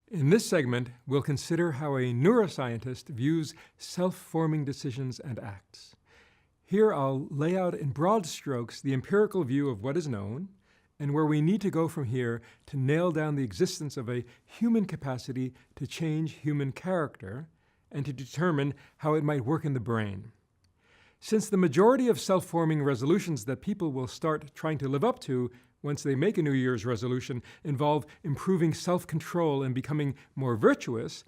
In this segment, we'll consider how a neuroscientist views self-forming decisions and acts. Here I'll lay out in broad strokes the empirical view of what is known, and where we need to go from here to nail down the existence of a human capacity to change human character and to determine how it might work in the brain. Since the majority of self-forming resolutions that people will start trying to live up to once they make a New Year's resolution involve improving self-control and becoming more virtuous,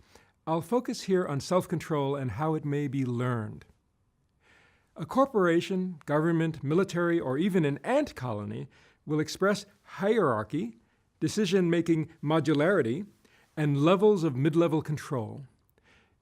I'll focus here on self-control and how it may be learned. A corporation, government, military, or even an ant colony will express hierarchy, decision-making modularity, and levels of mid-level control.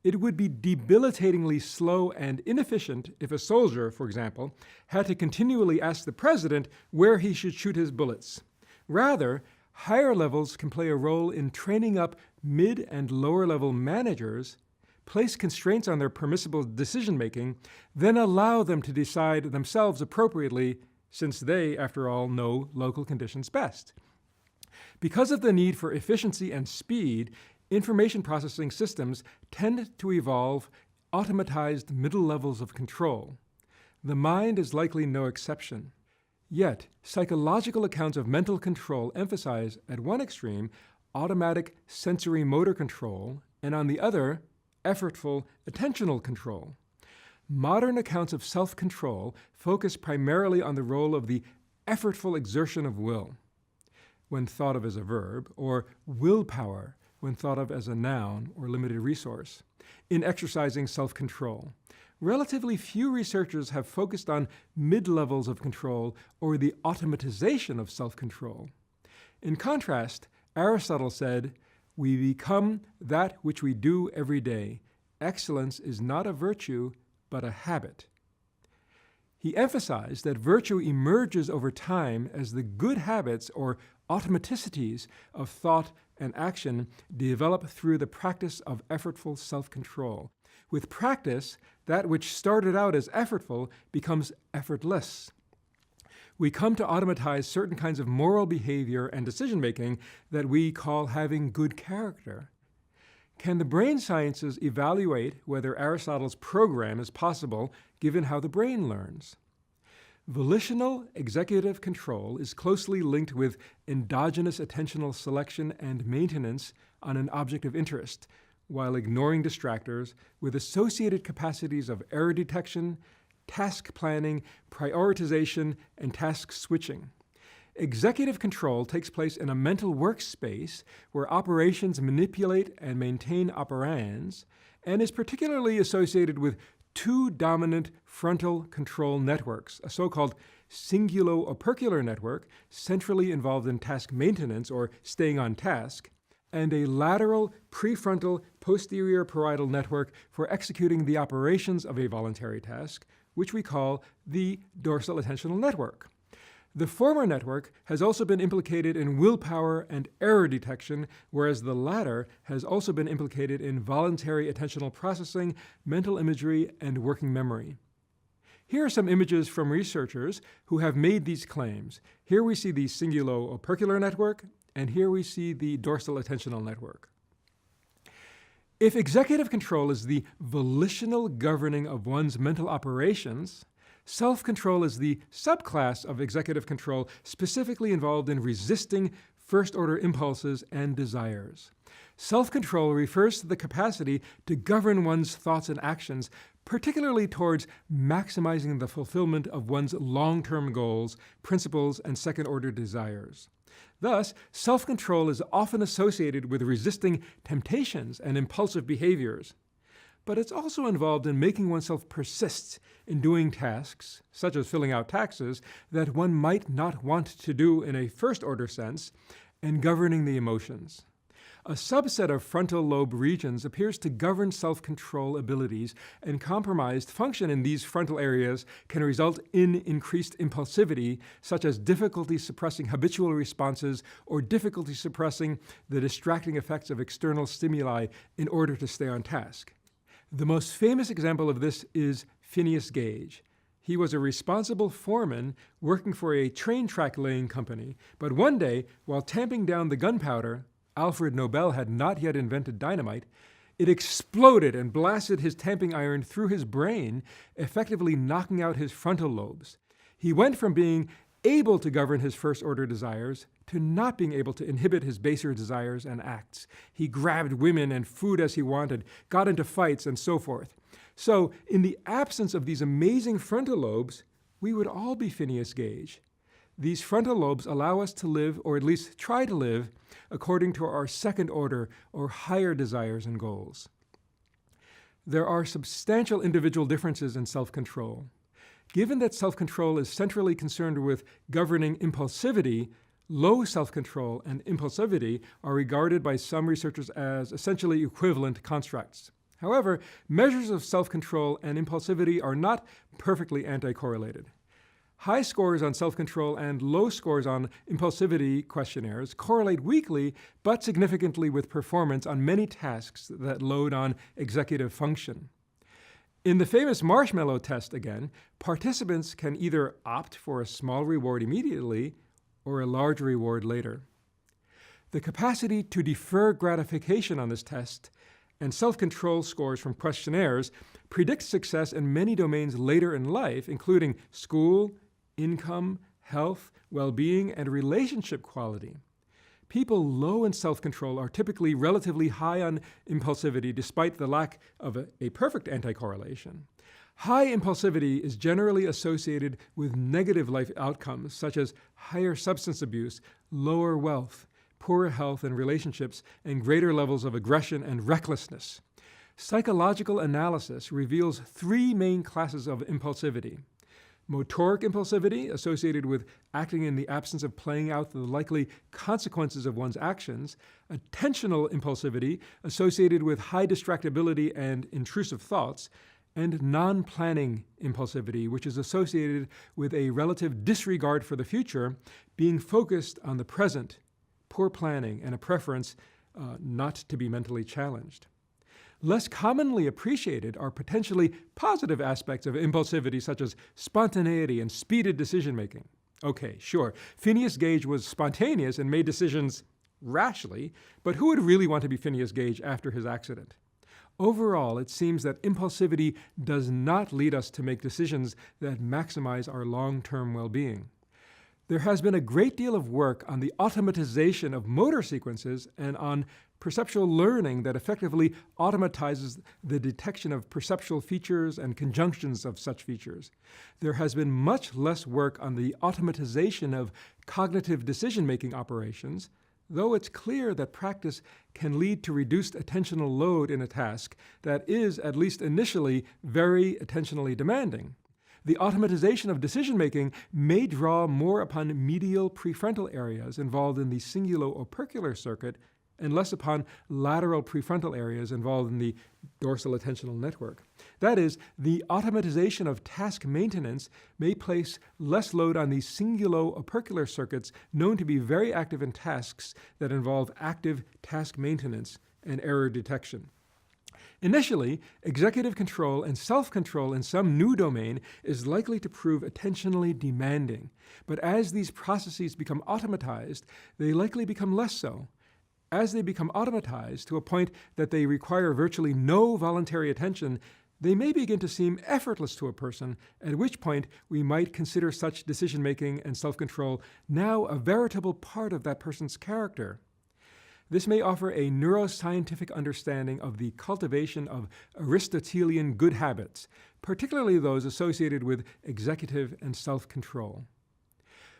It would be debilitatingly slow and inefficient if a soldier, for example, had to continually ask the president where he should shoot his bullets. Rather, higher levels can play a role in training up mid- and lower-level managers, place constraints on their permissible decision-making, then allow them to decide themselves appropriately, since they, after all, know local conditions best. Because of the need for efficiency and speed, information processing systems tend to evolve automatized middle levels of control. The mind is likely no exception. Yet, psychological accounts of mental control emphasize, at one extreme, automatic sensory motor control, and on the other, effortful attentional control. Modern accounts of self-control focus primarily on the role of the effortful exertion of will, when thought of as a verb, or willpower, when thought of as a noun or limited resource, in exercising self-control. Relatively few researchers have focused on mid-levels of control or the automatization of self-control. In contrast, Aristotle said, "We become that which we do every day. Excellence is not a virtue, but a habit." He emphasized that virtue emerges over time as the good habits or automaticities of thought and action develop through the practice of effortful self-control. With practice, that which started out as effortful becomes effortless. We come to automatize certain kinds of moral behavior and decision-making that we call having good character. Can the brain sciences evaluate whether Aristotle's program is possible given how the brain learns? Volitional executive control is closely linked with endogenous attentional selection and maintenance on an object of interest, while ignoring distractors, with associated capacities of error detection, task planning, prioritization, and task switching. Executive control takes place in a mental workspace where operations manipulate and maintain operands, and is particularly associated with two dominant frontal control networks, a so-called cingulo-opercular network, centrally involved in task maintenance or staying on task, and a lateral prefrontal posterior parietal network for executing the operations of a voluntary task, which we call the dorsal attentional network. The former network has also been implicated in willpower and error detection, whereas the latter has also been implicated in voluntary attentional processing, mental imagery, and working memory. Here are some images from researchers who have made these claims. Here we see the cingulo-opercular network, and here we see the dorsal attentional network. If executive control is the volitional governing of one's mental operations, self-control is the subclass of executive control specifically involved in resisting first-order impulses and desires. Self-control refers to the capacity to govern one's thoughts and actions, particularly towards maximizing the fulfillment of one's long-term goals, principles, and second-order desires. Thus, self-control is often associated with resisting temptations and impulsive behaviors. But it's also involved in making oneself persist in doing tasks, such as filling out taxes, that one might not want to do in a first-order sense, and governing the emotions. A subset of frontal lobe regions appears to govern self-control abilities, and compromised function in these frontal areas can result in increased impulsivity, such as difficulty suppressing habitual responses or difficulty suppressing the distracting effects of external stimuli in order to stay on task. The most famous example of this is Phineas Gage. He was a responsible foreman working for a train track laying company, but one day, while tamping down the gunpowder, Alfred Nobel had not yet invented dynamite, it exploded and blasted his tamping iron through his brain, effectively knocking out his frontal lobes. He went from being able to govern his first-order desires to not being able to inhibit his baser desires and acts. He grabbed women and food as he wanted, got into fights, and so forth. So, in the absence of these amazing frontal lobes, we would all be Phineas Gage. These frontal lobes allow us to live, or at least try to live, according to our second order or higher desires and goals. There are substantial individual differences in self-control. Given that self-control is centrally concerned with governing impulsivity, low self-control and impulsivity are regarded by some researchers as essentially equivalent constructs. However, measures of self-control and impulsivity are not perfectly anti-correlated. High scores on self-control and low scores on impulsivity questionnaires correlate weakly but significantly with performance on many tasks that load on executive function. In the famous marshmallow test, again, participants can either opt for a small reward immediately or a large reward later. The capacity to defer gratification on this test and self-control scores from questionnaires predict success in many domains later in life, including school, income, health, well-being, and relationship quality. People low in self-control are typically relatively high on impulsivity despite the lack of a perfect anti-correlation. High impulsivity is generally associated with negative life outcomes such as higher substance abuse, lower wealth, poorer health and relationships, and greater levels of aggression and recklessness. Psychological analysis reveals three main classes of impulsivity: motoric impulsivity, associated with acting in the absence of playing out the likely consequences of one's actions; attentional impulsivity, associated with high distractibility and intrusive thoughts; and non-planning impulsivity, which is associated with a relative disregard for the future, being focused on the present, poor planning, and a preference not to be mentally challenged. Less commonly appreciated are potentially positive aspects of impulsivity, such as spontaneity and speeded decision-making. Okay, sure, Phineas Gage was spontaneous and made decisions rashly, but who would really want to be Phineas Gage after his accident? Overall, it seems that impulsivity does not lead us to make decisions that maximize our long-term well-being. There has been a great deal of work on the automatization of motor sequences and on perceptual learning that effectively automatizes the detection of perceptual features and conjunctions of such features. There has been much less work on the automatization of cognitive decision-making operations, though it's clear that practice can lead to reduced attentional load in a task that is, at least initially, very attentionally demanding. The automatization of decision-making may draw more upon medial prefrontal areas involved in the cingulo-opercular circuit and less upon lateral prefrontal areas involved in the dorsal attentional network. That is, the automatization of task maintenance may place less load on the cingulo-opercular circuits known to be very active in tasks that involve active task maintenance and error detection. Initially, executive control and self-control in some new domain is likely to prove attentionally demanding, but as these processes become automatized, they likely become less so. As they become automatized to a point that they require virtually no voluntary attention, they may begin to seem effortless to a person, at which point we might consider such decision-making and self-control now a veritable part of that person's character. This may offer a neuroscientific understanding of the cultivation of Aristotelian good habits, particularly those associated with executive and self-control.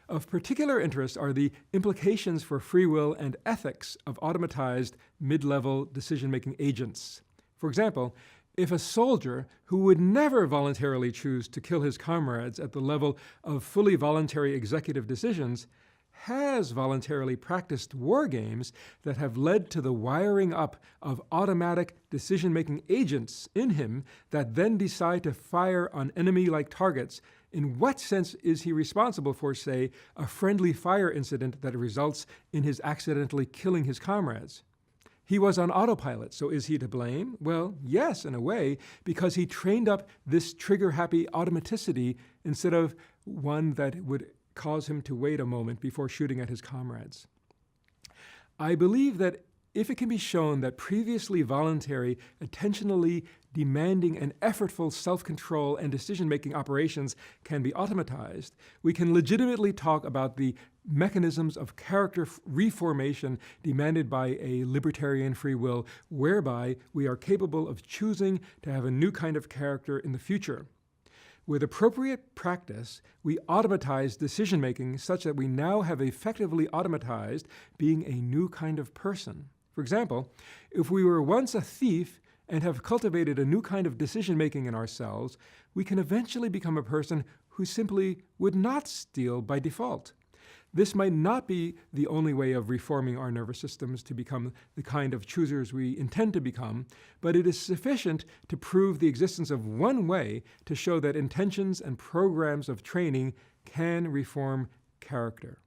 Of particular interest are the implications for free will and ethics of automatized mid-level decision-making agents. For example, if a soldier who would never voluntarily choose to kill his comrades at the level of fully voluntary executive decisions has voluntarily practiced war games that have led to the wiring up of automatic decision-making agents in him that then decide to fire on enemy-like targets, in what sense is he responsible for, say, a friendly fire incident that results in his accidentally killing his comrades? He was on autopilot, so is he to blame? Well, yes, in a way, because he trained up this trigger-happy automaticity instead of one that would cause him to wait a moment before shooting at his comrades. I believe that If it can be shown that previously voluntary, attentionally demanding and effortful self-control and decision-making operations can be automatized, we can legitimately talk about the mechanisms of character reformation demanded by a libertarian free will, whereby we are capable of choosing to have a new kind of character in the future. With appropriate practice, we automatize decision-making such that we now have effectively automatized being a new kind of person. For example, if we were once a thief and have cultivated a new kind of decision-making in ourselves, we can eventually become a person who simply would not steal by default. This might not be the only way of reforming our nervous systems to become the kind of choosers we intend to become, but it is sufficient to prove the existence of one way to show that intentions and programs of training can reform character.